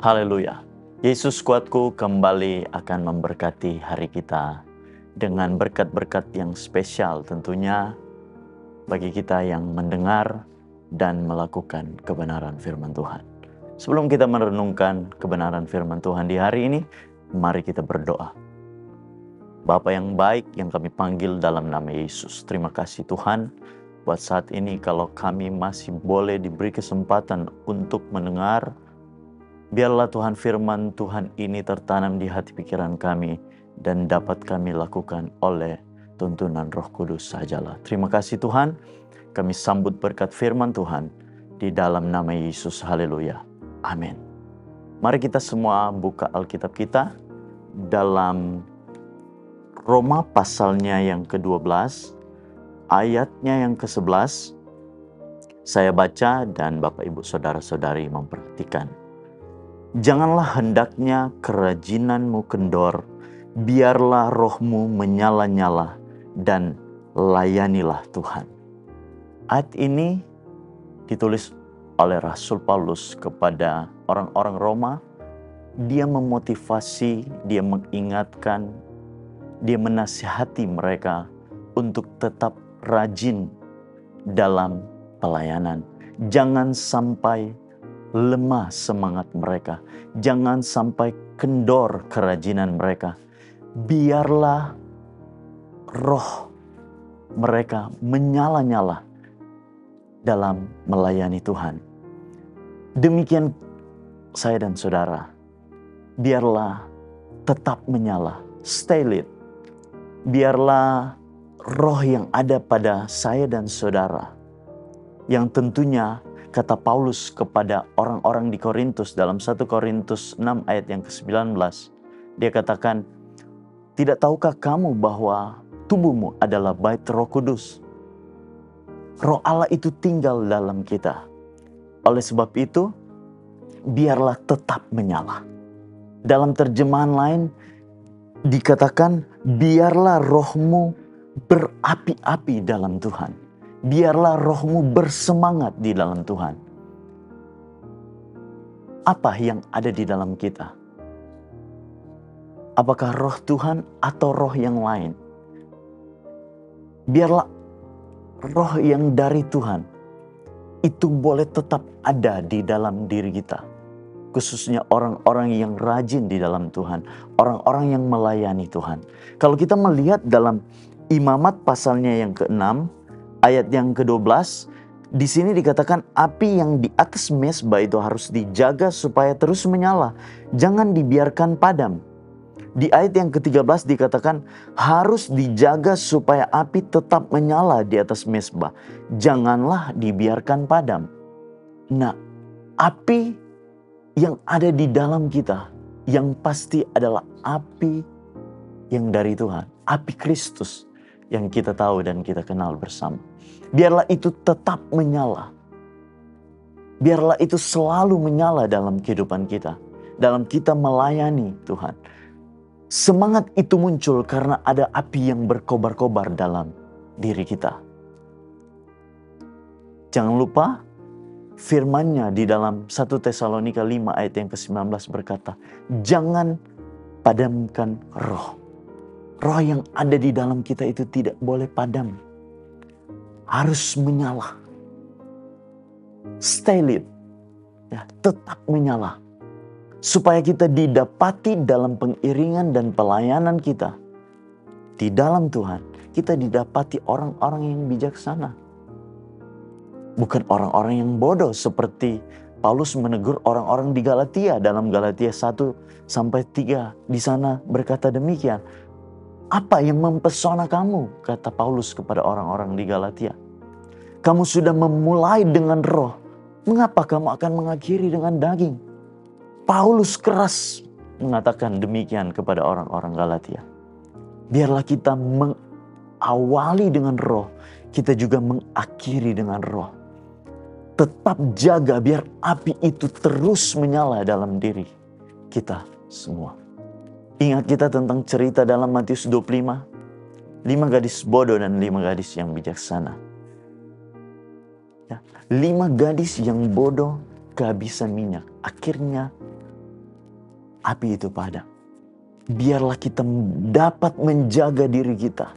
Haleluya. Yesus kuatku kembali akan memberkati hari kita dengan berkat-berkat yang spesial tentunya bagi kita yang mendengar dan melakukan kebenaran firman Tuhan. Sebelum kita merenungkan kebenaran firman Tuhan di hari ini, mari kita berdoa. Bapa yang baik yang kami panggil dalam nama Yesus, terima kasih Tuhan buat saat ini kalau kami masih boleh diberi kesempatan untuk mendengar. Biarlah Tuhan firman Tuhan ini tertanam di hati pikiran kami dan dapat kami lakukan oleh tuntunan Roh Kudus sajalah. Terima kasih Tuhan, kami sambut berkat firman Tuhan di dalam nama Yesus. Haleluya. Amin. Mari kita semua buka Alkitab kita dalam Roma pasalnya yang ke-12, ayatnya yang ke-11. Saya baca dan Bapak Ibu Saudara-saudari memperhatikan. Janganlah hendaknya kerajinanmu kendor, biarlah rohmu menyala-nyala dan layanilah Tuhan. Ayat ini ditulis oleh Rasul Paulus kepada orang-orang Roma. Dia memotivasi, dia mengingatkan, dia menasihati mereka untuk tetap rajin dalam pelayanan. Jangan sampai lemah semangat mereka. Jangan sampai kendor kerajinan mereka. Biarlah roh mereka menyala-nyala dalam melayani Tuhan. Demikian saya dan saudara. Biarlah tetap menyala. Stay lit. Biarlah roh yang ada pada saya dan saudara, yang tentunya kata Paulus kepada orang-orang di Korintus dalam 1 Korintus 6 ayat yang ke-19. Dia katakan, tidak tahukah kamu bahwa tubuhmu adalah bait Roh Kudus? Roh Allah itu tinggal dalam kita. Oleh sebab itu, biarlah tetap menyala. Dalam terjemahan lain dikatakan, biarlah rohmu berapi-api dalam Tuhan. Biarlah rohmu bersemangat di dalam Tuhan. Apa yang ada di dalam kita? Apakah roh Tuhan atau roh yang lain? Biarlah roh yang dari Tuhan itu boleh tetap ada di dalam diri kita. Khususnya orang-orang yang rajin di dalam Tuhan. Orang-orang yang melayani Tuhan. Kalau kita melihat dalam Imamat pasalnya yang ke-6, ayat yang ke-12, di sini dikatakan api yang di atas mezbah itu harus dijaga supaya terus menyala. Jangan dibiarkan padam. Di ayat yang ke-13 dikatakan harus dijaga supaya api tetap menyala di atas mezbah. Janganlah dibiarkan padam. Nah, api yang ada di dalam kita yang pasti adalah api yang dari Tuhan. Api Kristus yang kita tahu dan kita kenal bersama. Biarlah itu tetap menyala. Biarlah itu selalu menyala dalam kehidupan kita. Dalam kita melayani Tuhan. Semangat itu muncul karena ada api yang berkobar-kobar dalam diri kita. Jangan lupa firman-Nya di dalam 1 Tesalonika 5 ayat yang ke-19 berkata, jangan padamkan roh. Roh yang ada di dalam kita itu tidak boleh padam. Harus menyala. Stay lit. Ya, tetap menyala. Supaya kita didapati dalam pengiringan dan pelayanan kita. Di dalam Tuhan, kita didapati orang-orang yang bijaksana. Bukan orang-orang yang bodoh seperti Paulus menegur orang-orang di Galatia dalam Galatia 1-3. Di sana berkata demikian. Apa yang mempesona kamu? Kata Paulus kepada orang-orang di Galatia. Kamu sudah memulai dengan roh. Mengapa kamu akan mengakhiri dengan daging? Paulus keras mengatakan demikian kepada orang-orang Galatia. Biarlah kita mengawali dengan roh. Kita juga mengakhiri dengan roh. Tetap jaga biar api itu terus menyala dalam diri kita semua. Ingat kita tentang cerita dalam Matius 25. 5 gadis bodoh dan 5 gadis yang bijaksana. Ya, 5 gadis yang bodoh kehabisan minyak. Akhirnya api itu padam. Biarlah kita dapat menjaga diri kita.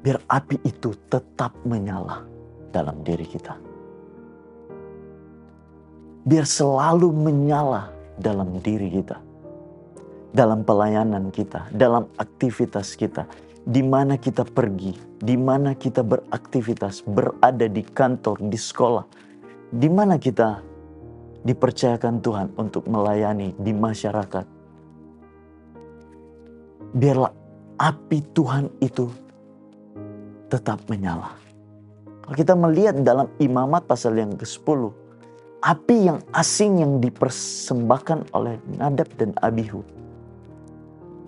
Biar api itu tetap menyala dalam diri kita. Biar selalu menyala dalam diri kita. Dalam pelayanan kita, dalam aktivitas kita. Di mana kita pergi, di mana kita beraktivitas, berada di kantor, di sekolah. Di mana kita dipercayakan Tuhan untuk melayani di masyarakat. Biarlah api Tuhan itu tetap menyala. Kalau kita melihat dalam Imamat pasal yang ke-10, api yang asing yang dipersembahkan oleh Nadab dan Abihu.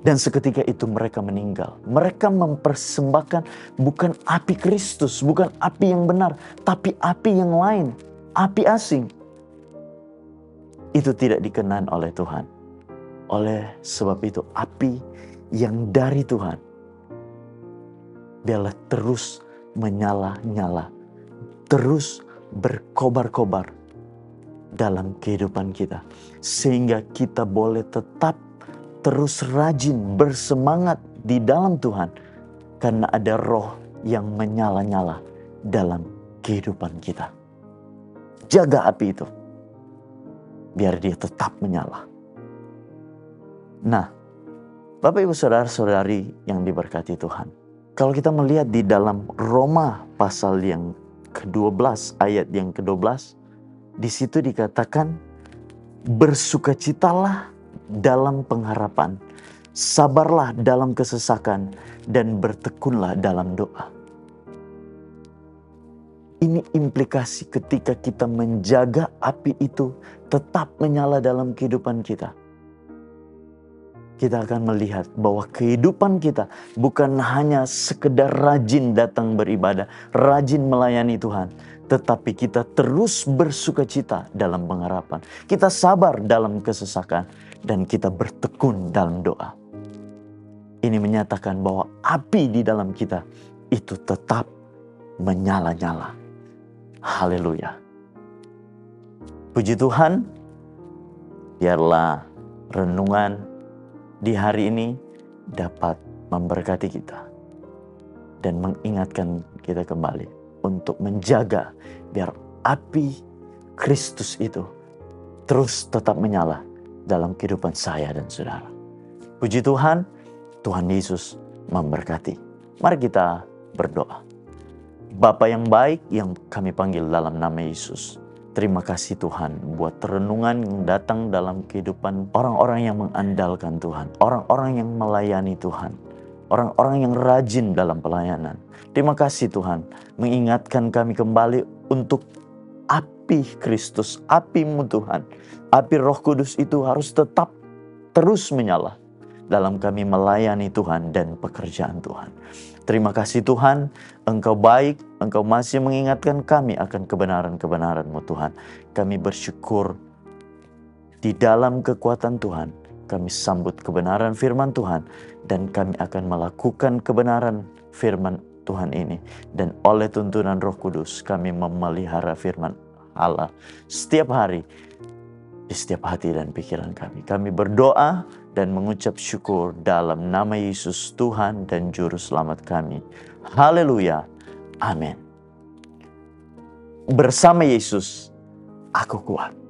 Dan seketika itu mereka meninggal. Mereka mempersembahkan bukan api Kristus, bukan api yang benar, tapi api yang lain, api asing. Itu tidak dikenan oleh Tuhan. Oleh sebab itu api yang dari Tuhan, biarlah terus menyala-nyala, terus berkobar-kobar dalam kehidupan kita. Sehingga kita boleh tetap terus rajin bersemangat di dalam Tuhan. Karena ada roh yang menyala-nyala dalam kehidupan kita. Jaga api itu. Biar dia tetap menyala. Nah, Bapak Ibu Saudara-saudari yang diberkati Tuhan. Kalau kita melihat di dalam Roma pasal yang ke-12, ayat yang ke-12. Di situ dikatakan, bersukacitalah dalam pengharapan, sabarlah dalam kesesakan, dan bertekunlah dalam doa. Ini implikasi ketika kita menjaga api itu tetap menyala dalam kehidupan kita. Kita akan melihat bahwa kehidupan kita bukan hanya sekedar rajin datang beribadah, rajin melayani Tuhan, tetapi kita terus bersukacita dalam pengharapan. Kita sabar dalam kesesakan dan kita bertekun dalam doa. Ini menyatakan bahwa api di dalam kita itu tetap menyala-nyala. Haleluya. Puji Tuhan, biarlah renungan di hari ini dapat memberkati kita dan mengingatkan kita kembali untuk menjaga biar api Kristus itu terus tetap menyala dalam kehidupan saya dan saudara. Puji Tuhan, Tuhan Yesus memberkati. Mari kita berdoa. Bapa yang baik yang kami panggil dalam nama Yesus. Terima kasih Tuhan buat renungan yang datang dalam kehidupan orang-orang yang mengandalkan Tuhan. Orang-orang yang melayani Tuhan. Orang-orang yang rajin dalam pelayanan. Terima kasih Tuhan mengingatkan kami kembali untuk api Kristus, api-Mu Tuhan. Api Roh Kudus itu harus tetap terus menyala dalam kami melayani Tuhan dan pekerjaan Tuhan. Terima kasih Tuhan, Engkau baik, Engkau masih mengingatkan kami akan kebenaran-kebenaran-Mu Tuhan. Kami bersyukur di dalam kekuatan Tuhan, kami sambut kebenaran firman Tuhan dan kami akan melakukan kebenaran firman Tuhan ini. Dan oleh tuntunan Roh Kudus kami memelihara firman Allah setiap hari di setiap hati dan pikiran kami. Kami berdoa dan mengucap syukur dalam nama Yesus Tuhan dan Juru Selamat kami. Haleluya. Amin. Bersama Yesus, aku kuat.